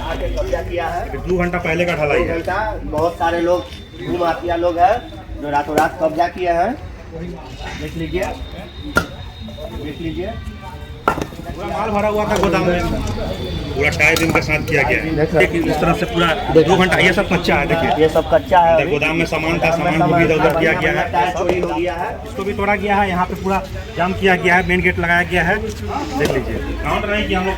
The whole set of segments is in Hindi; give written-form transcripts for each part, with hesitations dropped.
आके कब्जा किया है। 2 घंटा पहले का ढलाई है। बहुत सारे लोग भू माफिया लोग हैं जो रातों रात कब्जा किए हैं। देख लीजिए, देख लीजिए, पूरा माल भरा हुआ था गोदाम में, पूरा टायर इनके साथ किया गया है। देखिए इस तरफ से पूरा 2 घंटा, ये सब कच्चा है। देखिए ये सब कच्चा है। गोदाम में सामान था, सामान को भी इधर उधर किया गया है, टायर चोरी हो गया है, इसको भी तोड़ा गया है। यहाँ पे पूरा जाम किया गया है, मेन गेट लगाया गया है। देख लीजिए, काउंट नहीं कि हम लोग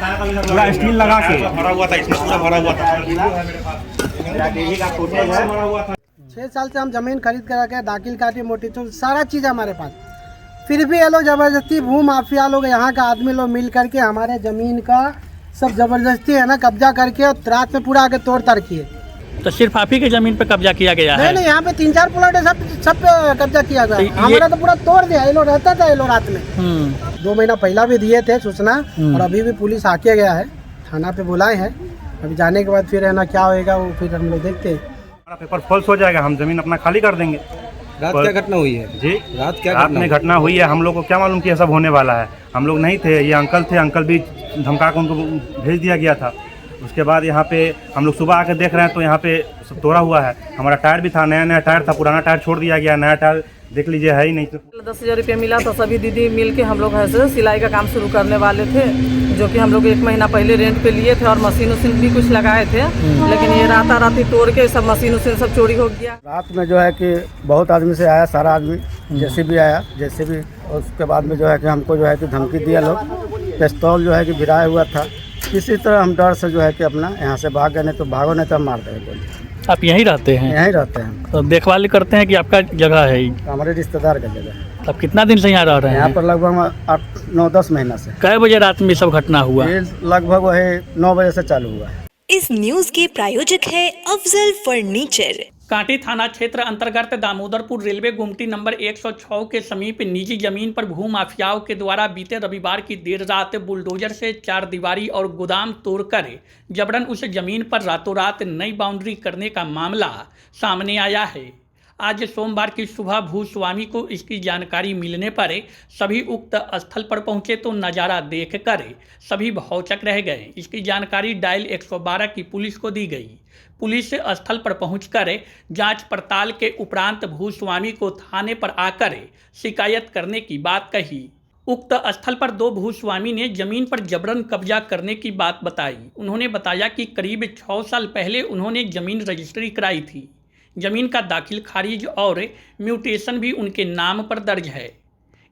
पूरा स्टील लगा के भरा हुआ था, इसमें पूरा भरा हुआ था। डेली का फुटेज है। भरा हुआ था। 6 साल से हम जमीन खरीद कर रखे, दाखिल काटी, मोटी तो सारा चीज़ हमारे पास, फिर भी ये लोग जबरदस्ती भू माफिया लोग, यहाँ का आदमी लोग मिल करके हमारे ज़मीन का सब जबरदस्ती है ना कब्जा करके, और रात में पूरा आके तोड़ ताड़ किए। तो सिर्फ आप ही की जमीन पे कब्जा किया गया है? नहीं, यहाँ पे 3-4 प्लॉट है, सब पे कब्जा किया गया। तो हमारा तो पूरा तोड़ दिया। ये लोग रहता था, ये लोग रात में 2 महीना पहला भी दिए थे सूचना, और अभी भी पुलिस आके गया है, थाना पे बुलाए हैं। अभी जाने के बाद फिर है ना क्या होएगा वो फिर हम लोग देखते हैं। हमारा पेपर फॉल्स हो जाएगा, हम जमीन अपना खाली कर देंगे। रात क्या घटना हुई है जी? रात में घटना हुई है। हम लोग को क्या मालूम कि ये सब होने वाला है। हम लोग नहीं थे, ये अंकल थे, अंकल भी धमका कर उनको भेज दिया गया था। उसके बाद यहाँ पे हम लोग सुबह आकर देख रहे हैं तो यहाँ पे सब तोड़ा हुआ है। हमारा टायर भी था, नया टायर था, पुराना टायर छोड़ दिया गया, नया टायर देख लीजिए है ही नहीं। 10,000 रुपये मिला था। सभी दीदी मिल के हम लोग ऐसे सिलाई का काम शुरू करने वाले थे, जो कि हम लोग 1 महीना पहले रेंट पे लिए थे, और मशीन उशीन भी कुछ लगाए थे, लेकिन ये राती तोड़ के सब मशीन उशीन सब चोरी हो गया। रात में जो है कि बहुत आदमी से आया, सारा आदमी जैसे भी आया, जैसे भी, और उसके बाद में जो है कि हमको जो है कि धमकी दिया लोग, पिस्तौल जो है कि भिराया हुआ था। किसी तरह हम डर से जो है कि अपना यहाँ से भाग गए, नहीं तो भागो नहीं तो हम मार देंगे। आप यहीं रहते हैं? यहीं रहते हैं। तो देखभाल करते हैं कि आपका जगह है? हमारे रिश्तेदार का जगह है। अब कितना दिन से यहाँ रह रहे हैं? यहाँ पर लगभग 8-9-10 महीना से। कै बजे रात में सब घटना हुआ? ये लगभग वही 9 बजे से चालू हुआ है। इस न्यूज के प्रायोजक है अफजल फर्नीचर। कांटी थाना क्षेत्र अंतर्गत दामोदरपुर रेलवे गुमटी नंबर 106 के समीप निजी जमीन पर भू माफियाओं के द्वारा बीते रविवार की देर रात बुलडोजर से 4 दीवारी और गोदाम तोड़कर जबरन उस जमीन पर रातों रात नई बाउंड्री करने का मामला सामने आया है। आज सोमवार की सुबह भूस्वामी को इसकी जानकारी मिलने पर सभी उक्त स्थल पर पहुंचे तो नज़ारा देखकर सभी भौचक रह गए। इसकी जानकारी डायल 112 की पुलिस को दी गई। पुलिस स्थल पर पहुंचकर जांच पड़ताल के उपरांत भूस्वामी को थाने पर आकर शिकायत करने की बात कही। उक्त स्थल पर 2 भूस्वामी ने जमीन पर जबरन कब्जा करने की बात बताई। उन्होंने बताया कि करीब 6 साल पहले उन्होंने जमीन रजिस्ट्री कराई थी। जमीन का दाखिल खारिज और म्यूटेशन भी उनके नाम पर दर्ज है।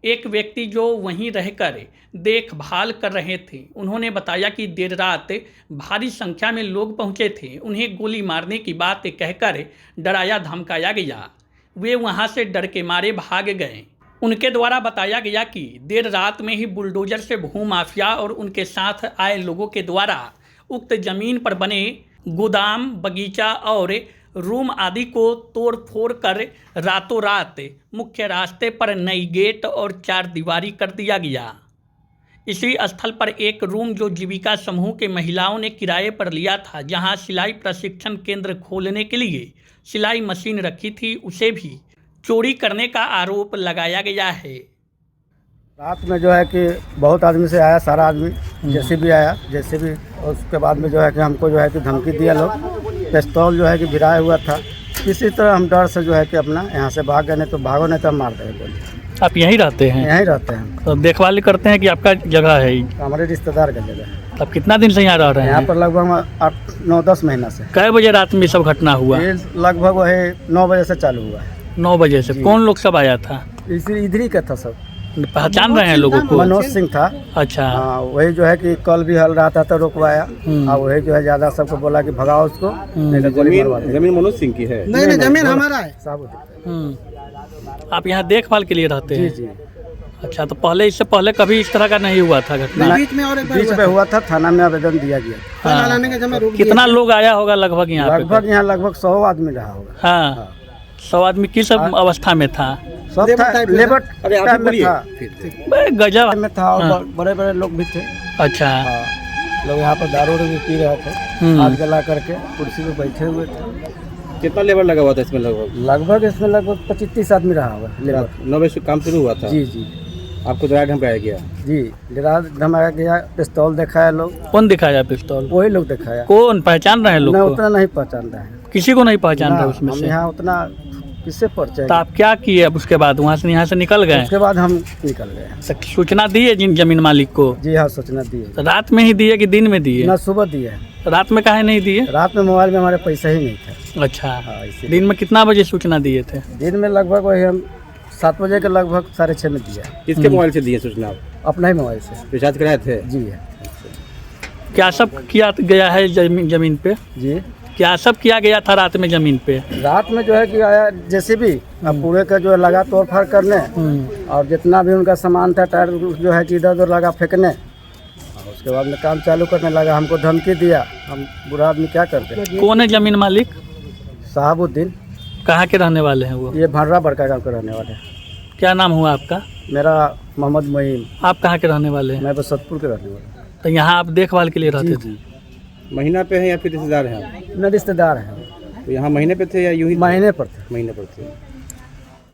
एक व्यक्ति जो वहीं रहकर देखभाल कर रहे थे, उन्होंने बताया कि देर रात भारी संख्या में लोग पहुंचे थे। उन्हें गोली मारने की बात कहकर डराया धमकाया गया। वे वहां से डर के मारे भाग गए। उनके द्वारा बताया गया कि देर रात में ही बुलडोजर से भू माफिया और उनके साथ आए लोगों के द्वारा उक्त जमीन पर बने गोदाम, बगीचा और रूम आदि को तोड़ फोड़ कर रातों रात मुख्य रास्ते पर नई गेट और 4 दीवारी कर दिया गया। इसी स्थल पर एक रूम जो जीविका समूह के महिलाओं ने किराए पर लिया था, जहां सिलाई प्रशिक्षण केंद्र खोलने के लिए सिलाई मशीन रखी थी, उसे भी चोरी करने का आरोप लगाया गया है। रात में जो है कि बहुत आदमी से आया, सारा आदमी जैसे भी आया, जैसे भी, और उसके बाद में जो है कि हमको जो है कि धमकी दिया लोग, पिस्तौल जो है कि भिराया हुआ था। किसी तरह हम डर से जो है कि अपना यहाँ से भाग गए, नहीं तो भागो नहीं तो हम मार देंगे। आप यहीं रहते हैं? यहीं रहते हैं। तो देखभाल करते हैं कि आपका जगह है? हमारे रिश्तेदार का जगह है। अब कितना दिन से यहाँ रह रहे हैं? यहाँ पर लगभग 8-9-10 महीना से। कै बजे रात में सब घटना हुआ? ये लगभग वही 9 बजे से चालू हुआ है। 9 बजे से। कौन लोग सब आया था? इधर ही का था सब। पहचान रहे हैं लोगों को? मनोज सिंह था। अच्छा। हाँ, वही जो है कि कल भी हल रहा था तो रुकवाया, और वही जो है ज्यादा सबको बोला कि भगाओ उसको, नहीं तो गोली मारवा देंगे। जमीन मनोज सिंह की है? नहीं, जमीन हमारा है। आप यहाँ देखभाल के लिए रहते हैं? जी। अच्छा, तो पहले इससे पहले कभी इस तरह का नहीं हुआ था घटना? बीच में हुआ था, थाना में आवेदन दिया गया। हाँ। कितना लोग आया होगा लगभग यहाँ पे? लगभग 100 आदमी रहा होगा। हाँ, 100 आदमी किस अवस्था में था? सब था, लेबर टाइप में था, गजब में था, और बड़े बड़े लोग भी थे। अच्छा। लोग यहाँ पर दारू भी पी रहे थे, हाथ जला करके कुर्सी पे बैठे हुए थे। कितना लेबर लगा हुआ था इसमें? लगभग इसमें लगभग 25-30 आदमी रहा होगा लेबर। 9 बजे से काम शुरू हुआ था? जी। आपको डरा धमकाया गया? जी, डरा धमकाया गया, पिस्तौल दिखाया लोग, कौन दिखाया पिस्तौल? वही लोग दिखाया। कौन पहचान रहे हैं लोग मैं को? उतना नहीं पहचान रहा है, किसी को नहीं पहचान रहे ना, उसमें हम से? यहाँ उतना किससे परिचय। तो आप क्या किए अब उसके बाद? वहाँ से यहाँ से निकल गए? उसके बाद हम निकल गए। तो सूचना दिए जिन जमीन मालिक को? जी हाँ, सूचना दिए। तो रात में ही दिए कि दिन में दिए? ना सुबह दिए। तो रात में काहे नहीं दिए? रात में मोबाइल में हमारे पैसा ही नहीं था। अच्छा, हाँ, इसीलिए। दिन में कितना बजे सूचना दिए थे? दिन में लगभग वही हम 7 बजे के लगभग 6:30 में दिया, किसके मोबाइल से दिए सूचना? आप अपना ही मोबाइल से। रिचार्ज कराए थे? जी है। क्या सब किया गया है जमीन पे? जी, क्या सब किया गया था रात में जमीन पे? रात में जो है कि आया जैसे भी अब पूरे का जो है लगा तोड़ फाड़ करने, और जितना भी उनका सामान था टायर जो है कि इधर उधर लगा फेंकने, और उसके बाद में काम चालू करने लगा। हमको धमकी दिया, हम बुरा आदमी क्या करते। कौन है जमीन मालिक? साहबुद्दीन, कहाँ के रहने वाले हैं वो? ये भर्रा बड़का गाँव के रहने वाले हैं। क्या नाम हुआ आपका? मेरा मोहम्मद मोइन, आप कहाँ के रहने वाले हैं? मैं बसतपुर के रहने वाला हूँ। तो यहाँ आप देखभाल के लिए रहते थे? जी, महीना पे है या फिर रिश्तेदार हैं आप? न रिश्तेदार हैं, तो यहाँ महीने पे थे या यूं ही? महीने पर थे। महीने पर थे।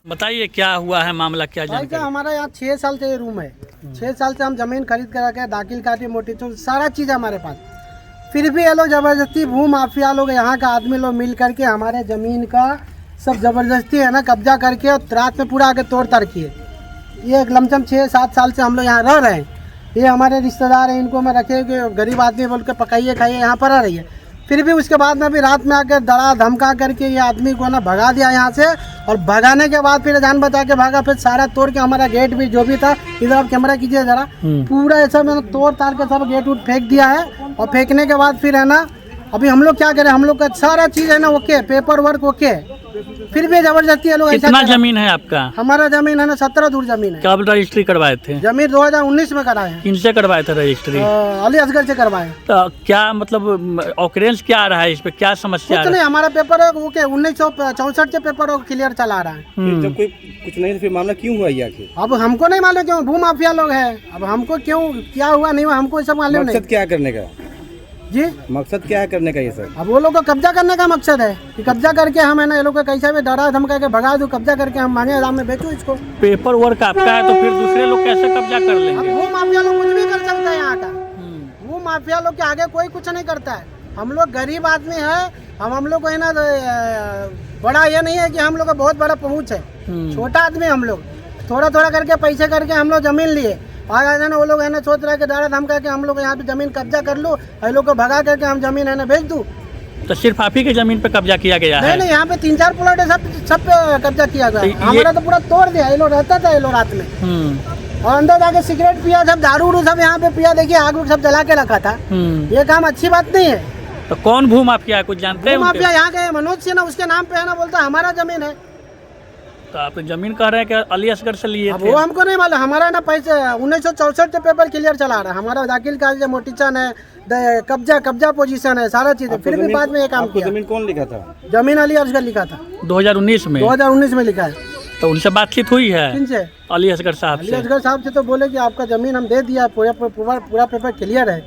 बताइए क्या हुआ है मामला, क्या भाई क्या जानकारी? हमारा यहाँ 6 साल से ये रूम है। 6 साल से हम जमीन खरीद कर रखे, दाखिल काटी, मोटी चूल सारा चीज़ है हमारे पास। फिर भी ये लोग जबरदस्ती भू माफिया लोग, यहाँ का आदमी लोग मिल करके हमारे ज़मीन का सब जबरदस्ती है ना कब्जा करके, और रात में पूरा आके तोड़ ताड़ किए। ये एक लमसम 6-7 साल से हम लोग यहाँ रह रहे हैं। ये हमारे रिश्तेदार हैं, इनको मैं रखे कि गरीब आदमी बोल के पकाइए खाइए, यहाँ पर आ रही है। फिर भी उसके बाद में भी रात में आकर डरा धमका करके ये आदमी को ना भगा दिया यहाँ से, और भगाने के बाद फिर जान बचा के भागा। फिर सारा तोड़ के हमारा गेट भी जो भी था, इधर आप कैमरा कीजिए जरा, पूरा ऐसा मैंने तोड़ ताड़ के सब गेट उट फेंक दिया है। और फेंकने के बाद फिर है ना, अभी हम लोग क्या करें, हम लोग का सारा चीज़ है ना ओके, पेपर वर्क ओके, फिर भी जबरदस्ती है लोग ऐसा कितना कर रहे हैं। जमीन है आपका? हमारा जमीन है ना 17 दूर जमीन है। कब रजिस्ट्री करवाए थे? जमीन 2019 में कराए हैं, किनसे करवाए थे रजिस्ट्री? अली असगर से करवाए हैं। तो क्या मतलब ऑकरेंस क्या आ रहा है इस पे, क्या समस्या आ कुछ रहा नहीं, हमारा पेपर ओके 1964 से पेपर क्लियर चला रहा है। है? जब कोई कुछ नहीं तो फिर मामला क्यों हुआ ये आखिर? अब हमको नहीं मालूम क्यों, भू माफिया लोग हैं। अब हमको क्यों क्या हुआ नहीं हुआ हमको सब मालूम नहीं। मकसद क्या है करने का? जी, मकसद क्या है करने का ये सर? अब वो लोग को कब्जा करने का मकसद है कि कब्जा करके हम है ना ये लोग को कैसा भी डरा धमका के भगा दूं, कब्जा करके हम मांगे दाम में बेचूं इसको। पेपर वर्क आपका है तो फिर दूसरे लोग कैसे कब्जा कर अब लेंगे? वो माफिया लोग कुछ भी कर सकता है यहाँ का। वो माफिया लोग के आगे कोई कुछ नहीं करता है। हम लोग गरीब आदमी है, हम लोग को है ना बड़ा ये नहीं है कि हम लोग का बहुत बड़ा पहुँच है। छोटा आदमी हम लोग, थोड़ा थोड़ा करके पैसे करके हम लोग जमीन लिए। आज है ना वो लोग है ना सोच रहे हैं कि डरा धमका के हम लोग यहाँ पे जमीन कब्जा कर लूँ, ये लोग को भगा करके हम जमीन है ना बेच दूँ। तो सिर्फ आप ही की जमीन पे कब्जा किया गया नहीं है? नहीं, यहाँ पे 3-4 प्लॉट है, सब पे कब्जा किया तो गया। हमारा तो पूरा तोड़ दिया। ये लोग रहता था ये लोग रात में, और अंदर जाके सिगरेट पिया, सब दारू उरू सब यहाँ पे पिया। देखिए आग उग सब जला के रखा था। ये काम अच्छी बात नहीं है। तो कौन भू माफिया है, कुछ जानते हैं भू उनके? माफिया यहाँ के मनोज सिंह ना, उसके नाम पे है ना, बोलता है हमारा जमीन है। तो आप जमीन कह रहे हैं कि अली असगर से लिए अब थे? वो हमको नहीं मालूम। हमारा ना पैसे 1964 से पेपर क्लियर चला रहा है। हमारा दाखिल कागज मोटिशन है, कब्जा पोजीशन है, सारा चीज है। फिर भी बाद में ये काम आपको किया। जमीन कौन लिखा था? जमीन अली असगर लिखा था 2019 में? 2019 में लिखा है। तो उनसे बातचीत हुई है किनसे? अली असगर साहब अली से? असगर साहब से तो बोले कि आपका जमीन हम दे दिया, पूरा पेपर क्लियर है,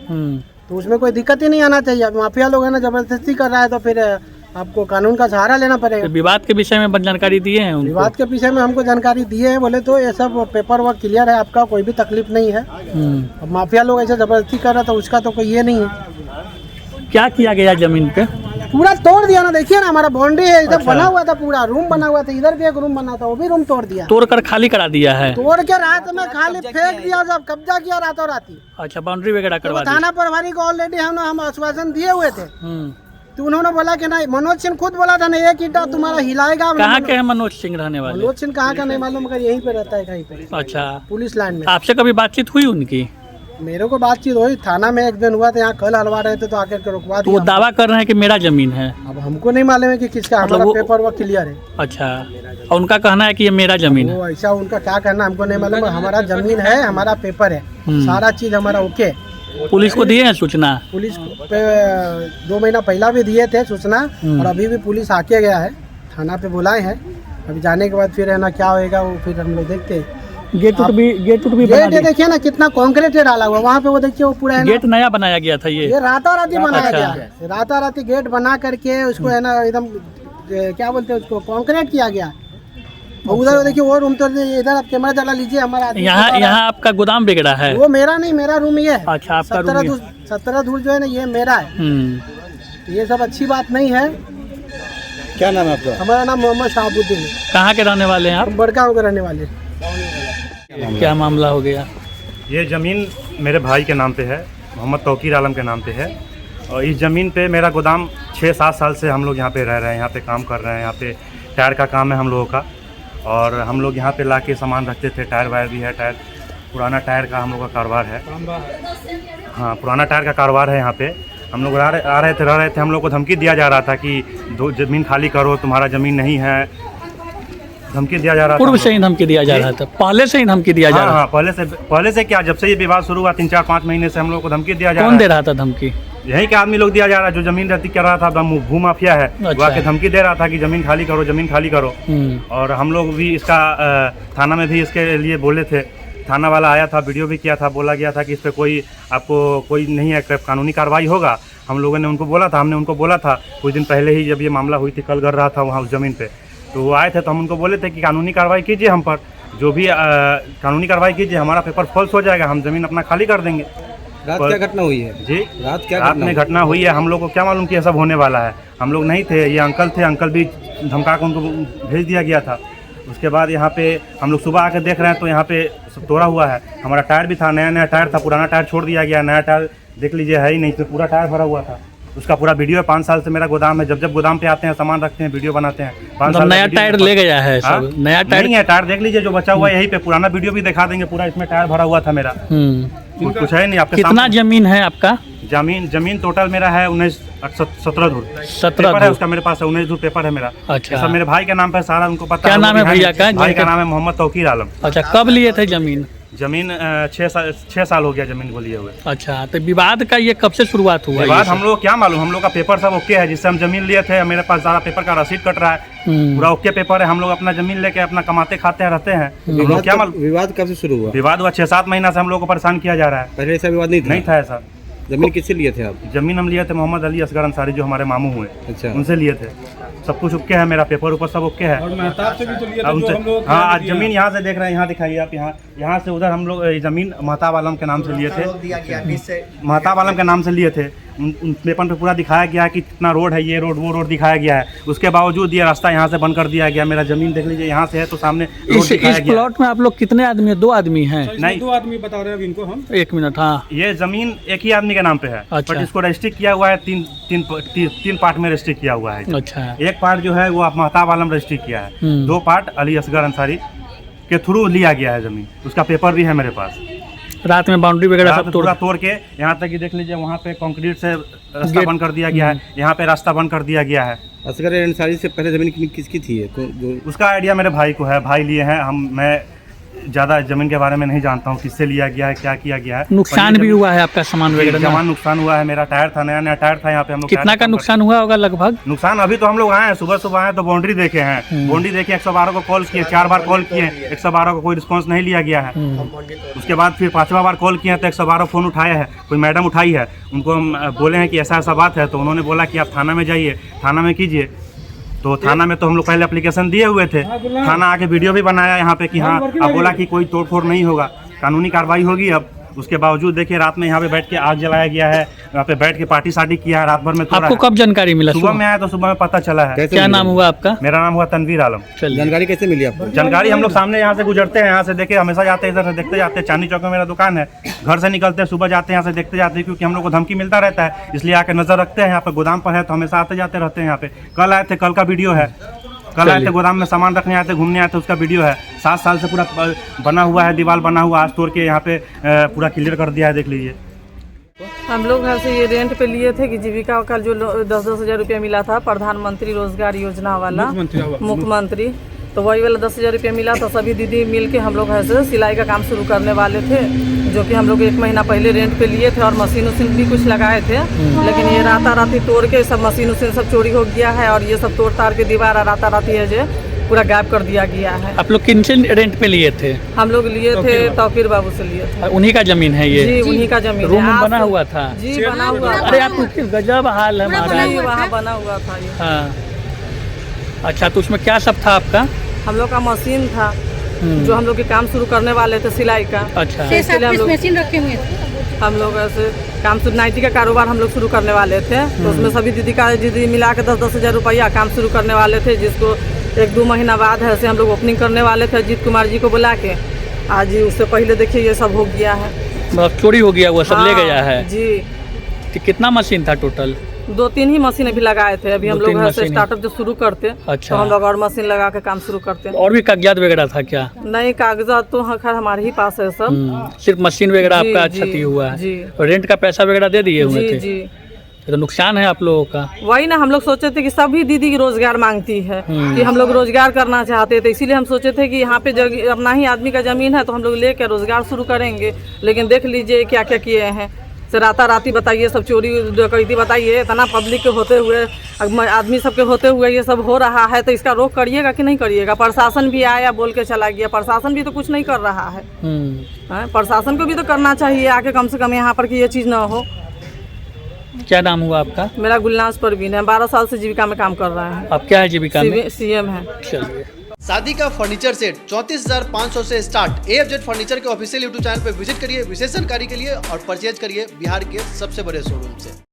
तो उसमें कोई दिक्कत ही नहीं आना चाहिए। अब माफिया लोग है ना जबरदस्ती कर रहा है, तो फिर आपको कानून का सहारा लेना पड़ेगा। तो विवाद के विषय में जानकारी दिए हैं उनको? विवाद के पीछे में हमको जानकारी दिए है, बोले तो ये सब पेपर वर्क क्लियर है, आपका कोई भी तकलीफ नहीं है। अब माफिया लोग ऐसे जबरदस्ती कर रहा था, उसका तो कोई ये नहीं है। क्या किया गया जमीन पे? पूरा तोड़ दिया ना, देखिए ना हमारा बाउंड्री है, इधर बना हुआ था, पूरा रूम बना हुआ था, इधर भी एक रूम बना था, वो भी रूम तोड़ दिया। तोड़कर खाली करा दिया है? तोड़ के रात में खाली फेंक दिया, सब कब्जा किया रातों राती। अच्छा, बाउंड्री वगैरह करवा दी? थाना प्रभारी को ऑलरेडी हम आश्वासन दिए हुए थे, तो उन्होंने बोला कि नहीं, मनोज सिंह खुद बोला था ना, एक ईंटा तुम्हारा हिलाएगा। कहाँ के हैं मनोज सिंह रहने वाले? मनोज सिंह कहाँ का नहीं मालूम, मगर यहीं पे रहता है कहीं पे, अच्छा, पुलिस लाइन में। आपसे कभी बातचीत हुई उनकी? मेरे को बातचीत हुई, थाना में एक दिन हुआ था, यहाँ कल हलवा रहे थे तो आकर के रुकवा तो वो दिया। दावा कर रहे हैं कि मेरा जमीन है? अब हमको नहीं मालूम है कि किसका, मतलब हमारा वो- पेपर वर्क क्लियर है। अच्छा, और उनका कहना है कि ये मेरा जमीन है? वो ऐसा उनका क्या करना हमको नहीं मालूम, हमारा जमीन है, हमारा पेपर है, सारा चीज हमारा ओके। पुलिस को दिए हैं सूचना? पुलिस पे 2 महीना पहला भी दिए थे सूचना, और अभी भी पुलिस आके गया है, थाना पे बुलाए हैं। अभी जाने के बाद फिर है ना क्या होएगा वो फिर हम लोग देखते हैं। गेट उट भी बना गेट दिया? देखिए ना कितना कंक्रीट डाला हुआ वहाँ पे, वो देखिए वो पूरा है ना, गेट नया बनाया गया था ये? ये राताराती बनाया अच्छा। गया है। राताराती गेट बना करके उसको है ना एकदम क्या बोलते हैं उसको, कंक्रीट किया गया, और उधर देखिए वो रूम तो इधर आप कैमरा चला लीजिए हमारा आदमी यहाँ सो रहा यहाँ आपका गोदाम बिगड़ा है? वो मेरा नहीं, मेरा रूम ये है। अच्छा, आपका रूम ही है। 17 दूर जो है ना ये मेरा है। ये सब अच्छी बात नहीं है। क्या नाम है आपका? हमारा नाम मोहम्मद शहाबुद्दीन है। कहाँ के रहने वाले हैं आप? हम बड़गांव के रहने वाले। क्या मामला हो गया? ये ज़मीन मेरे भाई के नाम पे है, मोहम्मद तौकीर आलम के नाम पे है। और इस ज़मीन पे मेरा गोदाम 6-7 साल से हम लोग यहाँ पे रह रहे हैं, यहाँ पे काम कर रहे हैं। यहाँ पे टायर का काम है हम लोगों का, और हम लोग यहाँ पे ला के सामान रखते थे। टायर वायर भी है, टायर पुराना टायर का हम लोग का कारोबार है। हाँ, पुराना टायर का कारोबार है। यहाँ पे हम लोग रह रहे थे। हम लोग को धमकी दिया जा रहा था कि ज़मीन खाली करो, तुम्हारा ज़मीन नहीं है, धमकी दिया जा रहा था। पूर्व से ही धमकी दिया जा रहा था? पहले से ही धमकी दिया जा रहा था? हाँ, पहले से क्या, जब से ये विवाद शुरू हुआ 3-4-5 महीने से हम लोग को धमकी दिया जा रहा है। कौन दे रहा था धमकी? यही के आदमी लोग दिया जा रहा है, जो जमीन रद्दी कर रहा था, भू माफिया है। अच्छा। वो आके धमकी दे रहा था कि जमीन खाली करो, जमीन खाली करो। और हम लोग भी इसका थाना में भी इसके लिए बोले थे। थाना वाला आया था, वीडियो भी किया था, बोला गया था कि इस पर आपको कोई नहीं है, कानूनी कार्रवाई होगा। हम लोगों ने उनको बोला था, हमने उनको बोला था कुछ दिन पहले ही, जब ये मामला हुई थी, कल कर रहा था वहाँ उस ज़मीन पे, तो वो आए थे। तो हम उनको बोले थे कि कानूनी कार्रवाई कीजिए हम पर, जो भी कानूनी कार्रवाई कीजिए, हमारा पेपर फॉल्स हो जाएगा, हम ज़मीन अपना खाली कर देंगे। रात क्या घटना हुई है जी? रात में घटना हुई है। हम लोग को क्या मालूम कि ये सब होने वाला है। हम लोग नहीं थे, ये अंकल थे, अंकल भी धमका के उनको भेज दिया गया था। उसके बाद यहाँ पे हम लोग सुबह आके देख रहे हैं तो यहाँ पे सब तोड़ा हुआ है। हमारा टायर भी था, नया टायर था, पुराना टायर छोड़ दिया गया, नया टायर देख लीजिए है ही नहीं, इसमें पूरा टायर भरा हुआ था। उसका पूरा वीडियो है। 5 साल से मेरा गोदाम है। जब गोदाम पे आते हैं, सामान रखते हैं, वीडियो बनाते हैं। 5 साल नया टायर ले गया है सब? नया टायर नहीं है, टायर देख लीजिए जो बचा हुआ है यहीं पे, पुराना वीडियो भी दिखा देंगे। पूरा इसमें टायर भरा हुआ था मेरा, कुछ है नहीं। आपके कितना जमीन है आपका? जमीन टोटल मेरा है 17 धूर। 17 पेपर है उसका मेरे पास है, 19 धूर पेपर है मेरा। अच्छा। सब मेरे भाई के नाम पे सारा उनको पता है। क्या नाम है भैया का? भाई का नाम है मोहम्मद तौकीर आलम। अच्छा, कब लिए थे जमीन? 6 साल हो गया जमीन को लिए हुए। अच्छा, तो विवाद का ये कब से शुरुआत हुआ? विवाद हम लोग क्या मालूम, हम लोग का पेपर सब ओके है, जिससे हम जमीन लिए थे। मेरे पास सारा पेपर का रसीद कट रहा है, पूरा ओके पेपर है। हम लोग अपना जमीन लेके अपना कमाते खाते हैं, रहते हैं। हम लोग क्या मालूम विवाद कब से शुरू हुआ? विवाद हुआ 6-7 महीना से हम लोग को परेशान किया जा रहा है। पहले ऐसा विवाद नहीं था ऐसा। जमीन किससे लिए थे आप? जमीन हम लिए थे मोहम्मद अली असगर अंसारी, जो हमारे मामू हुए। अच्छा। उनसे लिए थे। सब कुछ ओके है, मेरा पेपर ऊपर सब ओके है। हाँ, जमीन यहाँ से देख रहे हैं, यहाँ दिखाइए आप। यहाँ से उधर हम लोग जमीन महताब आलम के नाम से लिए थे। महताब आलम के नाम से लिए थे। उन पेपर पे पूरा दिखाया गया है कि कितना रोड है, ये रोड वो रोड दिखाया गया है। उसके बावजूद ये रास्ता यहाँ से बंद कर दिया गया। मेरा जमीन देख लीजिए, यहाँ से है तो सामने इस प्लॉट में आप लोग कितने आदमी है? 2 आदमी हैं? नहीं, 2 आदमी बता रहे हैं इनको हम। 1 मिनट। हाँ, ये जमीन एक ही आदमी के नाम पे है। अच्छा। बट इसको रजिस्ट्री किया हुआ है, तीन पार्ट में रजिस्ट्री किया हुआ है। अच्छा। एक पार्ट जो है वो आप महताब आलम रजिस्ट्री किया है, 2 पार्ट अली असगर अंसारी के थ्रू लिया गया है जमीन। उसका पेपर भी है मेरे पास। रात में बाउंड्री वगैरह सब तोड़ के यहाँ तक कि देख लीजिए, वहाँ पे कंक्रीट से रास्ता बंद कर दिया गया है, यहाँ पे रास्ता बंद कर दिया गया है। असगर अंसारी से पहले जमीन किसकी थी? उसका आइडिया मेरे भाई को है, भाई लिए हैं। मैं ज़्यादा ज़मीन के बारे में नहीं जानता हूँ, किससे लिया गया है, क्या किया गया है। नुकसान भी हुआ है आपका सामान वगैरह? सामान नुकसान हुआ है। मेरा टायर था, नया टायर था यहाँ पे। हम लोग कितना का नुकसान हुआ होगा लगभग? नुकसान अभी तो हम लोग आए हैं, सुबह आए तो बाउंड्री देखे हैं। बाउंड्री देखे, 112 को कॉल किए, 4 बार कॉल किए, 112 को कोई रिस्पांस नहीं लिया गया है। उसके बाद फिर 5वां बार कॉल किया तो 112 फ़ोन उठाया है, कोई मैडम उठाई है। उनको हम बोले हैं कि ऐसा बात है, तो उन्होंने बोला कि आप थाना में जाइए, थाना में कीजिए। तो थाना में तो हम लोग पहले एप्लीकेशन दिए हुए थे। थाना आके वीडियो भी बनाया यहाँ पे कि हाँ, अब बोला कि कोई तोड़फोड़ नहीं होगा, कानूनी कार्रवाई होगी। अब उसके बावजूद देखिए, रात में यहाँ पे बैठ के आग जलाया गया है, यहाँ पे बैठ के पार्टी शादी किया है, रात भर में। आपको कब जानकारी मिला? सुबह में आया तो सुबह में पता चला है। क्या नाम हुआ आपका? मेरा नाम हुआ तनवीर आलम। जानकारी कैसे मिली आपको? जानकारी हम लोग सामने यहाँ से गुजरते हैं, यहाँ से देखे, हमेशा जाते हैं, इधर से देखते जाते हैं। चांदनी चौक में मेरा दुकान है, घर से निकलते हैं, सुबह जाते हैं, यहाँ से देखते जाते हैं, क्योंकि हम लोग को धमकी मिलता रहता है, इसलिए आके नजर रखते हैं। यहाँ पे गोदाम पर है तो हमेशा आते जाते रहते हैं यहाँ पे। कल आए थे, कल का वीडियो है। कल आए थे, गोदाम में सामान रखने आए थे, घूमने आए थे, उसका वीडियो है। 7 साल से पूरा बना हुआ है, दीवार बना हुआ, आज तोड़ के यहाँ पे पूरा क्लियर कर दिया है, देख लीजिए। हम लोग घर से ये रेंट पे लिए थे कि जीविका का जो 10-10 हज़ार रुपया मिला था, प्रधानमंत्री रोजगार योजना वाला, मुख्यमंत्री, तो वही वाला 10 हज़ार रुपया मिला था। सभी दीदी मिल के हम लोग ऐसे सिलाई का काम शुरू करने वाले थे, जो कि हम लोग 1 महीना पहले रेंट पे लिए थे, और मशीन उशीन भी कुछ लगाए थे। लेकिन ये राताराती तोड़ के सब मशीन उशीन सब चोरी हो गया है, और ये सब तोड़ ताड़ के दीवार राताराती है जो पूरा गायब कर दिया गया है। आप लोग किन से रेंट पे लिए थे? हम लोग लिए थे तौकीर बाबू से लिए थे। उन्हीं का जमीन है ये? जी, उन्हीं का जमीन। रूम बना हुआ था? जी, बना हुआ था। अरे आप गजब हाल है हमारा। वहाँ बना हुआ था ये। हाँ, अच्छा, तो उसमें क्या सब था आपका? हम लोग का मशीन था जो हम लोग के काम शुरू करने वाले थे सिलाई का। अच्छा। इसलिए हम लोग मशीन रखे हुए थे। हम लोग ऐसे काम शुरू नाइटी का कारोबार हम लोग शुरू करने वाले थे, तो उसमें सभी दीदी मिला के 10-10 हज़ार रुपया काम शुरू करने वाले थे, जिसको 1-2 महीना बाद ऐसे हम लोग ओपनिंग करने वाले थे अजीत कुमार जी को बुला के। आज ही उससे पहले देखिए ये सब हो गया है, मतलब चोरी हो गया, वो सब ले गया है जी। तो कितना मशीन था टोटल? 2-3 ही मशीन अभी लगाए थे। अभी हम लोग ऐसे स्टार्टअप जो शुरू करते अच्छा। तो हम लोग और मशीन लगा के काम शुरू करते। और भी कागजात वगैरह था क्या? नहीं, कागजात तो खैर हमारे ही पास है सब। सिर्फ मशीन वगैरह जी, आपका जी, क्षति हुआ है जी। और रेंट का पैसा वगैरह दे दिए हुए जी थे? जी। तो नुकसान है आप लोगों का। वही ना, हम लोग सोचे थे कि सभी दीदी रोजगार मांगती है कि हम लोग रोजगार करना चाहते थे, इसीलिए हम सोचे थे कि यहाँ पे अपना ही आदमी का जमीन है तो हम लोग लेकर रोजगार शुरू करेंगे। लेकिन देख लीजिए क्या क्या किए हैं, से राताराती बताइए सब चोरी डकैती बताइए, इतना पब्लिक के होते हुए आदमी सबके होते हुए ये सब हो रहा है, तो इसका रोक करिएगा कि नहीं करिएगा? प्रशासन भी आया बोल के चला गया, प्रशासन भी तो कुछ नहीं कर रहा है। प्रशासन को भी तो करना चाहिए आके, कम से कम यहाँ पर कि ये चीज़ ना हो। क्या नाम हुआ आपका? मेरा गुलनाज परवीन है, 12 साल से जीविका में काम कर रहा है। आप क्या है जीविका में? CM है। चलिए। शादी का फर्नीचर सेट 34,500 से स्टार्ट। AFZ फर्नीचर के ऑफिशियल YouTube चैनल पर विजिट करिए विशेष जानकारी के लिए और परचेज करिए बिहार के सबसे बड़े शोरूम से।